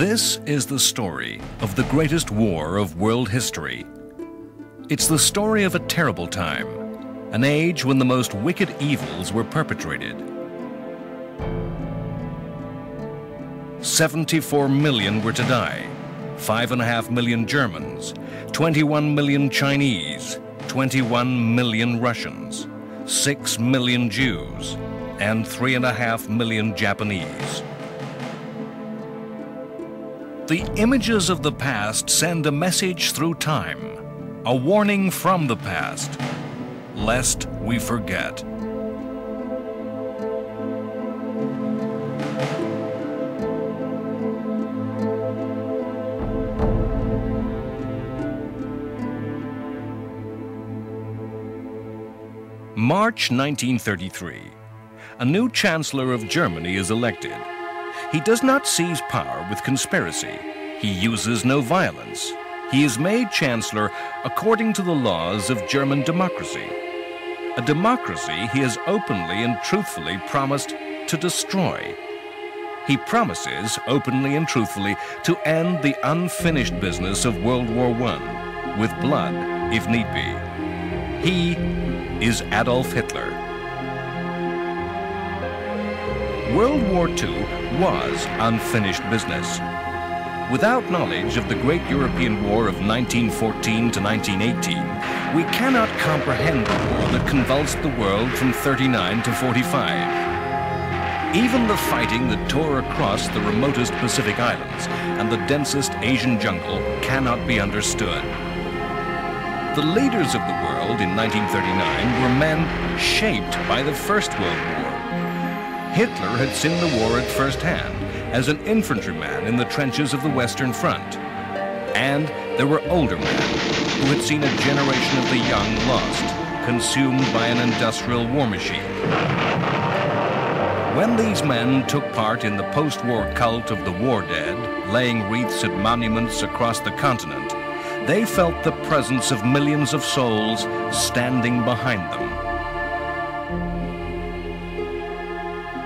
This is the story of the greatest war of world history. It's the story of a terrible time, an age when the most wicked evils were perpetrated. 74 million were to die, 5.5 million Germans, 21 million Chinese, 21 million Russians, 6 million Jews, and 3.5 million Japanese. The images of the past send a message through time, a warning from the past, lest we forget. March 1933. A new Chancellor of Germany is elected. He does not seize power with conspiracy. He uses no violence. He is made Chancellor according to the laws of German democracy. A democracy he has openly and truthfully promised to destroy. He promises openly and truthfully to end the unfinished business of World War I, with blood if need be. He is Adolf Hitler. World War II was unfinished business. Without knowledge of the great European War of 1914 to 1918, we cannot comprehend the war that convulsed the world from 39 to 45. Even the fighting that tore across the remotest Pacific islands and the densest Asian jungle cannot be understood. The leaders of the world in 1939 were men shaped by the First World War. Hitler had seen the war at first hand as an infantryman in the trenches of the Western Front. And there were older men who had seen a generation of the young lost, consumed by an industrial war machine. When these men took part in the post-war cult of the war dead, laying wreaths at monuments across the continent, they felt the presence of millions of souls standing behind them.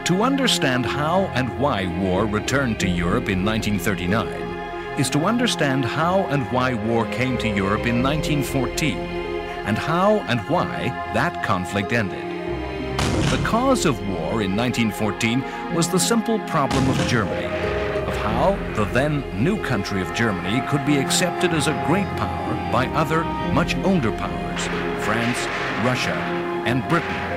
To understand how and why war returned to Europe in 1939 is to understand how and why war came to Europe in 1914 and how and why that conflict ended. The cause of war in 1914 was the simple problem of Germany, of how the then new country of Germany could be accepted as a great power by other, much older powers, France, Russia, and Britain.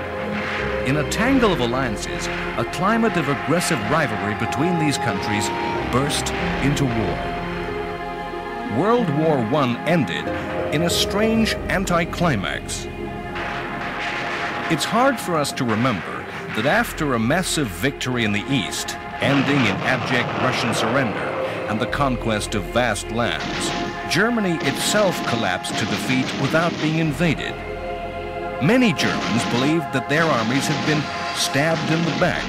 In a tangle of alliances, a climate of aggressive rivalry between these countries burst into war. World War I ended in a strange anticlimax. It's hard for us to remember that after a massive victory in the East, ending in abject Russian surrender and the conquest of vast lands, Germany itself collapsed to defeat without being invaded. Many Germans believed that their armies had been stabbed in the back,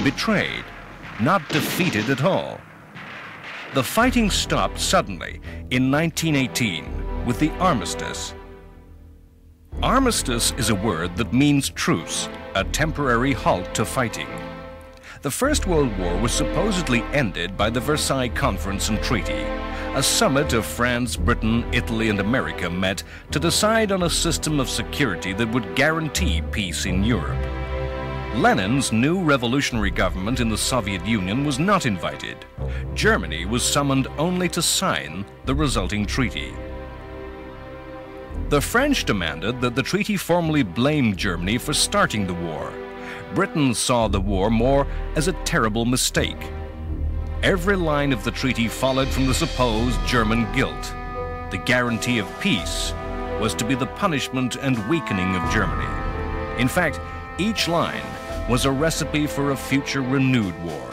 betrayed, not defeated at all. The fighting stopped suddenly in 1918 with the armistice. Armistice is a word that means truce, a temporary halt to fighting. The First World War was supposedly ended by the Versailles Conference and Treaty. A summit of France, Britain, Italy, and America met to decide on a system of security that would guarantee peace in Europe. Lenin's new revolutionary government in the Soviet Union was not invited. Germany was summoned only to sign the resulting treaty. The French demanded that the treaty formally blame Germany for starting the war. Britain saw the war more as a terrible mistake. Every line of the treaty followed from the supposed German guilt. The guarantee of peace was to be the punishment and weakening of Germany. In fact, each line was a recipe for a future renewed war.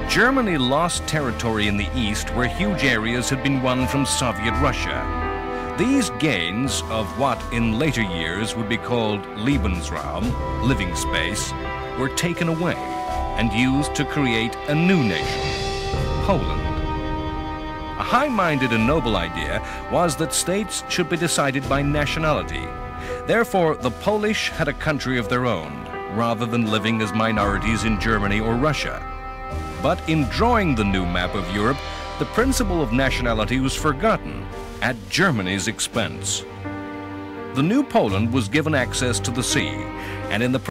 Germany lost territory in the East where huge areas had been won from Soviet Russia. These gains of what in later years would be called Lebensraum, living space, were taken away and used to create a new nation, Poland. A high-minded and noble idea was that states should be decided by nationality. Therefore, the Polish had a country of their own, rather than living as minorities in Germany or Russia. But in drawing the new map of Europe, the principle of nationality was forgotten at Germany's expense. The new Poland was given access to the sea, and in the